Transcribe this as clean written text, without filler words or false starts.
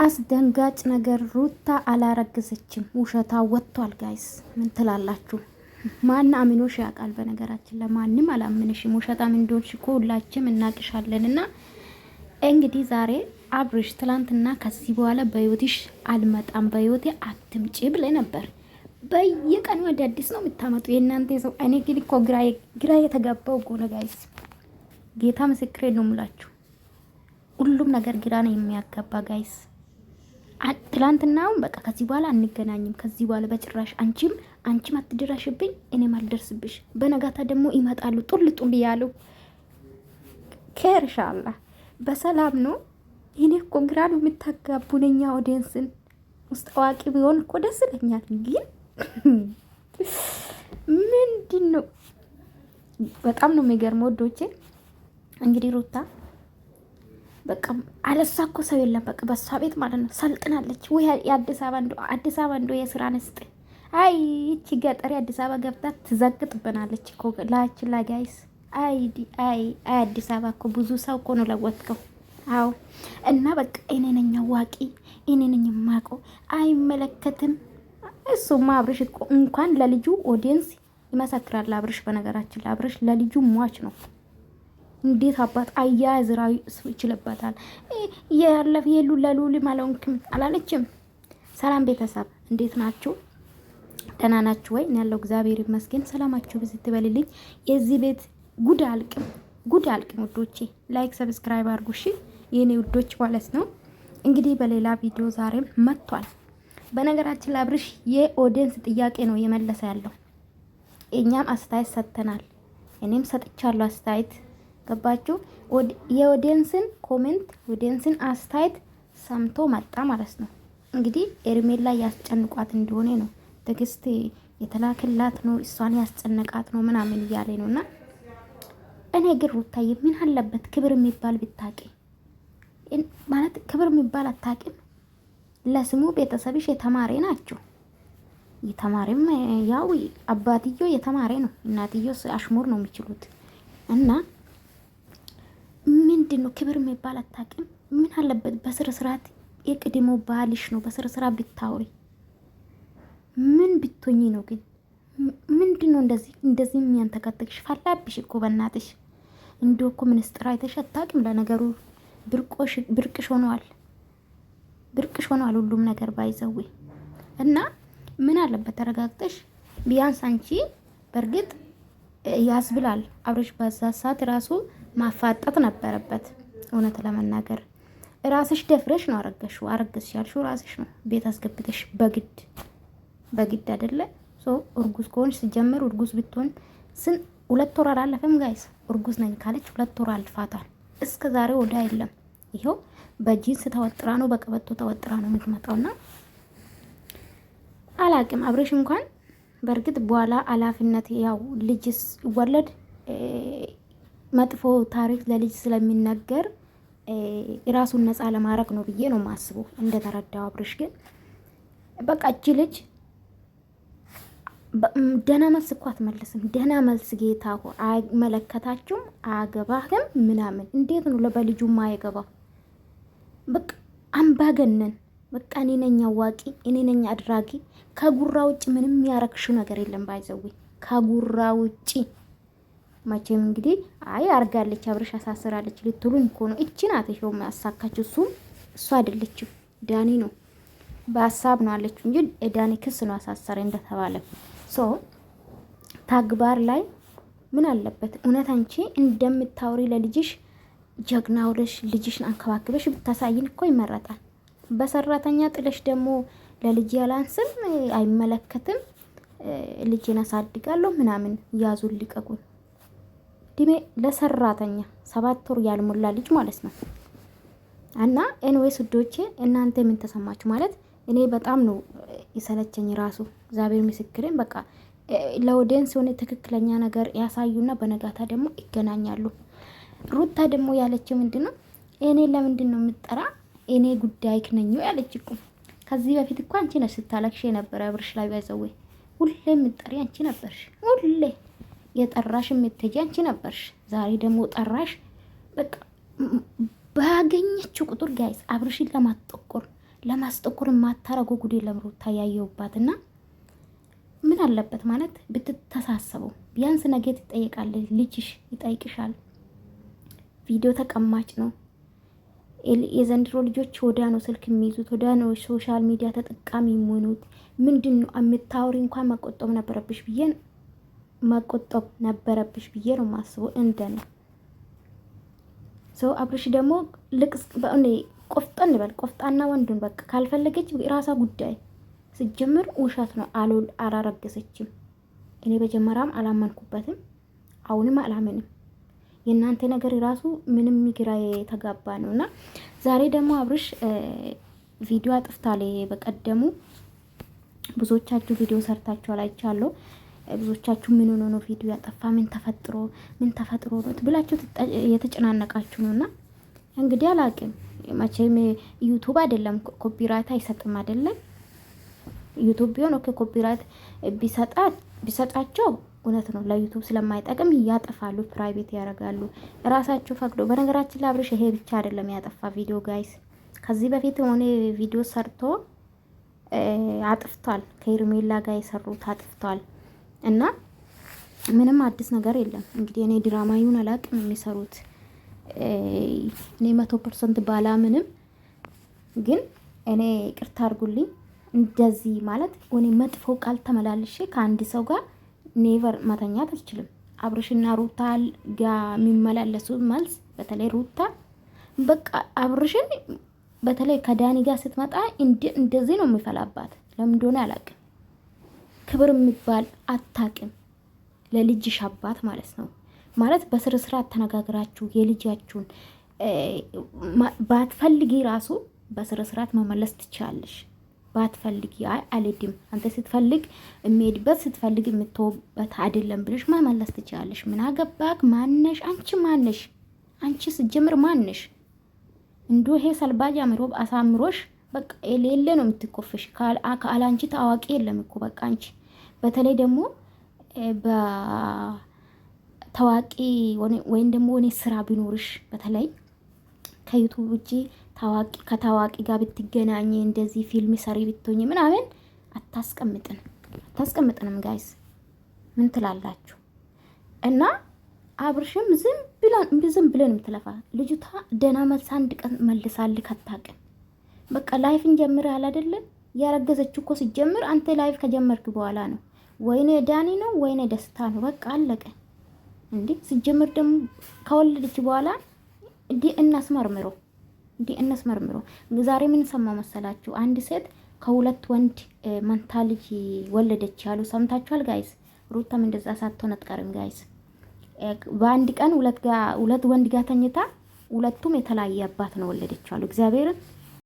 አስደንጋጭ ነገር ሩታ አላረገዘችም። ውሸታ ወጥቷል። ጋይስ ምን ትላላችሁ? ማን አምኖሽ ያውቃል? በነገራችን ለማንም አላምንሽም። ውሸታም እንደሆንሽ እኮ ሁላችንም እናቅሻለን። እና እንግዲህ ዛሬ አብርሽ ትላንትና ከዚህ በኋላ በህይወትሽ አልመጣም፣ በህይወቴ አትምጪ ብለ ነበር። በየቀኑ ወደ አዲስ ነው የምታመጡ የእናንተ ሰው። እኔ ግን እኮ ግራ የተጋባው ጎነ ጋይስ፣ ጌታ ምስክሬ ነው የምላችሁ። ሁሉም ነገር ግራ ነው የሚያጋባ ጋይስ። ትላንትናውን በቃ ከዚህ በኋላ አንገናኝም፣ ከዚህ በኋላ በጭራሽ አንቺም አትደራሽብኝ፣ እኔም አልደርስብሽ። በነጋታ ደግሞ ይመጣሉ ጡል ያሉ ከርሻላ በሰላም ነው። እኔ እኮ ግራ ነው የምታጋቡን። እኛ ኦዲየንስን ውስጥ አዋቂ ቢሆን እኮ ደስ ይለኛል። ግን ምንድን ነው በጣም ነው የሚገርመው ወዶቼ። እንግዲህ ሩታ በቃ አለሳ እኮ ሰው የለም። በቃ በሷ ቤት ማለት ነው ሰልጥናለች ወይ አዲስ አበባ እንደው የስራ ነስጥ። አይ እቺ ገጠሪ አዲስ አበባ ገብታ ትዘግጥብናለች እኮ ላችን ላይ ጋይስ። አይ አዲስ አበባ እኮ ብዙ ሰው እኮ ነው ለወጥከው። አዎ እና በቃ እኔ ነኝ አዋቂ፣ እኔ ነኝ የማውቀው፣ አይመለከትም። እሱማ አብርሽ እኮ እንኳን ለልጁ ኦዲየንስ ይመሰክራል። አብርሽ በነገራችን ለአብርሽ ለልጁ ሟች ነው። እንዴት አባት አያዝራዊ እሱ ይችልበታል። ያለፈ የሉ ለሉሊ ማለውንክም አላለችም። ሰላም ቤተሰብ እንዴት ናችሁ? ደህና ናችሁ ወይ? ያለው እግዚአብሔር ይመስገን። ሰላማችሁ ብዙ ትበልልኝ። የዚህ ቤት ጉድ አልቅም ውዶቼ። ላይክ ሰብስክራይብ አድርጉ እሺ የኔ ውዶች ማለት ነው። እንግዲህ በሌላ ቪዲዮ ዛሬም መጥቷል። በነገራችን ለአብርሽ የኦዲየንስ ጥያቄ ነው የመለሰ ያለው። እኛም አስተያየት ሰጥተናል። እኔም ሰጥቻለሁ አስተያየት። ገባችሁ? የኦዲየንስን ኮሜንት ኦዲየንስን አስተያየት ሰምቶ መጣ ማለት ነው። እንግዲህ ኤርሜላ ያስጨንቋት እንደሆነ ነው ትግስት የተላከላት ነው፣ እሷን ያስጨነቃት ነው ምናምን እያለ ነውና እኔ ግን ሩታዬ ምን አለበት ክብር የሚባል ብታቂ ማለት ክብር የሚባል አታቂም። ለስሙ ቤተሰብሽ የተማረ ናቸው። የተማረም ያው አባትዮ የተማረ ነው፣ እናትዮ አሽሙር ነው የሚችሉት። እና ምንድነው ክብር የሚባል አታቂም። ምን አለበት በስነ ስርዓት የቅድሞ ባልሽ ነው፣ በስነ ስርዓት ብታወሪ ምን ብትሆኚ ነው? ግን ምንድነው እንደዚህ የሚያንተከተክሽ? ፈላብሽ እኮ በእናትሽ። እንደው እኮ ሚኒስትር አይተሽ አታውቂም። ለነገሩ ብርቅሽ ሆኗል ሁሉም ነገር ባይዘው። እና ምን አለበት ተረጋግተሽ ቢያንስ አንቺ በእርግጥ ያስብላል አብርሽ በዛ ሰዓት ራሱ ማፋጠጥ ነበረበት። እውነት ለመናገር ራስሽ ደፍረሽ ነው አረገዝሽ ያልሽው ራስሽ ነው። ቤት አስገብተሽ በግድ አይደለ እርጉዝ ከሆንሽ ሲጀመር እርጉዝ ብትሆን 2 ወር አላለፈም ጋይስ። እርጉዝ ነኝ ካለች 2 ወር አልፋታል። እስከ ዛሬ ወዳ የለም። ይሄው በጂንስ ተወጥራ ነው በቀበቶ ተወጥራ ነው የምትመጣውና አላቅም። አብርሽ እንኳን በእርግጥ በኋላ አላፊነት ያው ልጅስ ይወለድ መጥፎ ታሪክ ለልጅ ስለሚነገር ራሱን ነፃ ለማድረግ ነው ብዬ ነው ማስበው እንደተረዳው። አብርሽ ግን በቃ እቺ ልጅ ደህና መልስ እኮ አትመልስም። ደህና መልስ ጌታ ሆ አይመለከታችሁም፣ አገባህም ምናምን። እንዴት ነው ለበልጁ ማይገባው? በቃ አምባገነን። በቃ እኔ ነኝ አዋቂ፣ እኔ ነኝ አድራጊ። ከጉራ ውጭ ምንም ያረክሽው ነገር የለም። ባይዘዊ ከጉራ ውጭ መቼም እንግዲህ አይ አርጋለች አብርሽ አሳስራለች ልትሉኝ እኮ ነው። እቺ ናት ይሄው ማሳካችሁ። እሱ አይደለችም ዳኒ ነው በሀሳብ ነው አለችው እንጂ ዳኒ ክስ ነው አሳሰረ እንደተባለ። ተግባር ላይ ምን አለበት? እውነት አንቺ እንደምታወሪ ለልጅሽ ጀግና ወለሽ ልጅሽን አንከባክበሽ ብታሳይን እኮ ይመረጣል። በሰራተኛ ጥለሽ ደግሞ ለልጅ ያላንስም አይመለከትም ልጅን አሳድጋለሁ ምናምን ያዙን ሊቀቁን። ዲሜ ለሰራተኛ 7 ወር ያልሞላ ልጅ ማለት ነው። እና ኤንዌይስ ውዶቼ እናንተ ምን ተሰማችሁ? ማለት እኔ በጣም ነው ይሰለቸኝ ራሱ እግዚአብሔር ምስክሬን። በቃ ለኦዲየንስ የሆነ ትክክለኛ ነገር ያሳዩና በነጋታ ደግሞ ይገናኛሉ። ሩታ ደግሞ ያለችው ምንድነው? እኔ ለምንድን ነው የምጠራ? እኔ ጉዳይ ክነኙ ያለች እኮ። ከዚህ በፊት እኮ አንቺ ነሽ ስታለቅሽ የነበረ አብርሽ ላይ ባይዘው። ሁሌ የምትጠሪ አንቺ ነበርሽ። ሁሌ የጠራሽ የምትሄጂ አንቺ ነበርሽ። ዛሬ ደግሞ ጠራሽ። በቃ ባገኘችው ቁጥር ጋይስ አብርሽን ለማጠቆር ለማስጠቁር የማታረገው ጉድ የለም ሩታ ያየውባትና ምን አለበት ማለት ብትተሳሰቡ። ቢያንስ ነገ ትጠይቃለች፣ ልጅሽ ይጠይቅሻል። ቪዲዮ ተቀማጭ ነው። የዘንድሮ ልጆች ወዳ ነው ስልክ የሚይዙት፣ ወዳ ነው ሶሻል ሚዲያ ተጠቃሚ የሚሆኑት። ምንድን ነው የምታወሪ እንኳን መቆጠብ ነበረብሽ ብዬ ነው ማስበው እንደኔ። ሰው አብርሽ ደግሞ ልቅስ በእኔ ቆፍጠን በል ቆፍጣና ወንዱን በቃ ካልፈለገች ራሳ ጉዳይ። ሲጀምር ውሸት ነው አላረገሰችም። እኔ በጀመራም አላመንኩበትም፣ አሁንም አላመንም። የእናንተ ነገር ራሱ ምንም ግራ የተጋባ ነውና ዛሬ ደግሞ አብርሽ ቪዲዮ አጥፍታለ። በቀደሙ ብዙዎቻችሁ ቪዲዮ ሰርታችኋል አይቻለሁ። ብዙዎቻችሁ ምን ሆኖ ነው ቪዲዮ ያጠፋ፣ ምን ተፈጥሮ ነው ብላችሁ የተጨናነቃችሁ ነውና እንግዲህ አላቅም። መቼም ዩቲዩብ አይደለም ኮፒራይት አይሰጥም አይደለም። ዩቲዩብ ቢሆን ኦኬ ኮፒራይት ቢሰጣቸው እውነት ነው ለዩቲዩብ ስለማይጠቅም ያጠፋሉ፣ ፕራይቬት ያደርጋሉ ራሳቸው ፈቅዶ። በነገራችን ላይ አብርሽ ይሄ ብቻ አይደለም ያጠፋ ቪዲዮ ጋይስ። ከዚህ በፊት ሆነ ቪዲዮ ሰርቶ አጥፍቷል። ከሄርሜላ ጋር የሰሩት አጥፍቷል። እና ምንም አዲስ ነገር የለም። እንግዲህ እኔ ድራማ ይሁን አላቅም የሚሰሩት እኔ 100% ባላምንም፣ ግን እኔ ቅርታ አድርጉልኝ። እንደዚህ ማለት እኔ መጥፎ ቃል ተመላልሼ ከአንድ ሰው ጋር ኔቨር መተኛት አልችልም። አብርሽና ሩታ ጋር የሚመላለሱ መልስ በተለይ ሩታ በቃ አብርሽን በተለይ ከዳኒ ጋር ስትመጣ እንደዚህ ነው የሚፈላባት። ለምን እንደሆነ አላቅም። ክብር የሚባል አታቅም። ለልጅሽ አባት ማለት ነው ማለት በስር ስርዓት ተነጋግራችሁ የልጃችሁን ባትፈልጊ ራሱ በስር ስርዓት መመለስ ትችላለሽ። ባትፈልጊ አልሄድም አንተ ስትፈልግ የሚሄድበት ስትፈልግ የምትወበት አይደለም ብለሽ መመለስ ትችላለሽ። ምን አገባክ? ማነሽ? አንቺ ማነሽ? አንቺ ስጀምር ማነሽ? እንዶ ይሄ ሰልባጅ አምሮ አሳምሮሽ በቃ የሌለ ነው የምትቆፍሽ። ካላንቺ ታዋቂ የለም እኮ በቃ አንቺ። በተለይ ደግሞ በታዋቂ ወይም ደግሞ እኔ ስራ ቢኖርሽ በተለይ ከዩቲዩብ ውጪ ከታዋቂ ጋር ብትገናኝ እንደዚህ ፊልም ሰሪ ብትሆኝ ምናምን አታስቀምጥንም ጋይስ። ምን ትላላችሁ? እና አብርሽም ዝም ብለን የምትለፋ ልጅቷ ደህና መልስ አንድ ቀን መልሳልክ አታውቅም። በቃ ላይፍን ጀምረሃል አይደለም? ያረገዘችው እኮ ሲጀምር አንተ ላይፍ ከጀመርክ በኋላ ነው። ወይኔ ዳኒ ነው ወይኔ ደስታ ነው። በቃ አለቀ እንዴ። ሲጀምር ደግሞ ከወለደች በኋላ እናስመርምሮ። ዛሬ ምን ሰማ መሰላችሁ? አንድ ሴት ከሁለት ወንድ መንታ ልጅ ወለደች ያሉ ሰምታችኋል ጋይስ? ሩታም እንደዛ ሳትሆን አትቀርም ጋይስ። በአንድ ቀን ሁለት ወንድ ጋር ተኝታ ሁለቱም የተለያየ አባት ነው ወለደች አሉ እግዚአብሔርን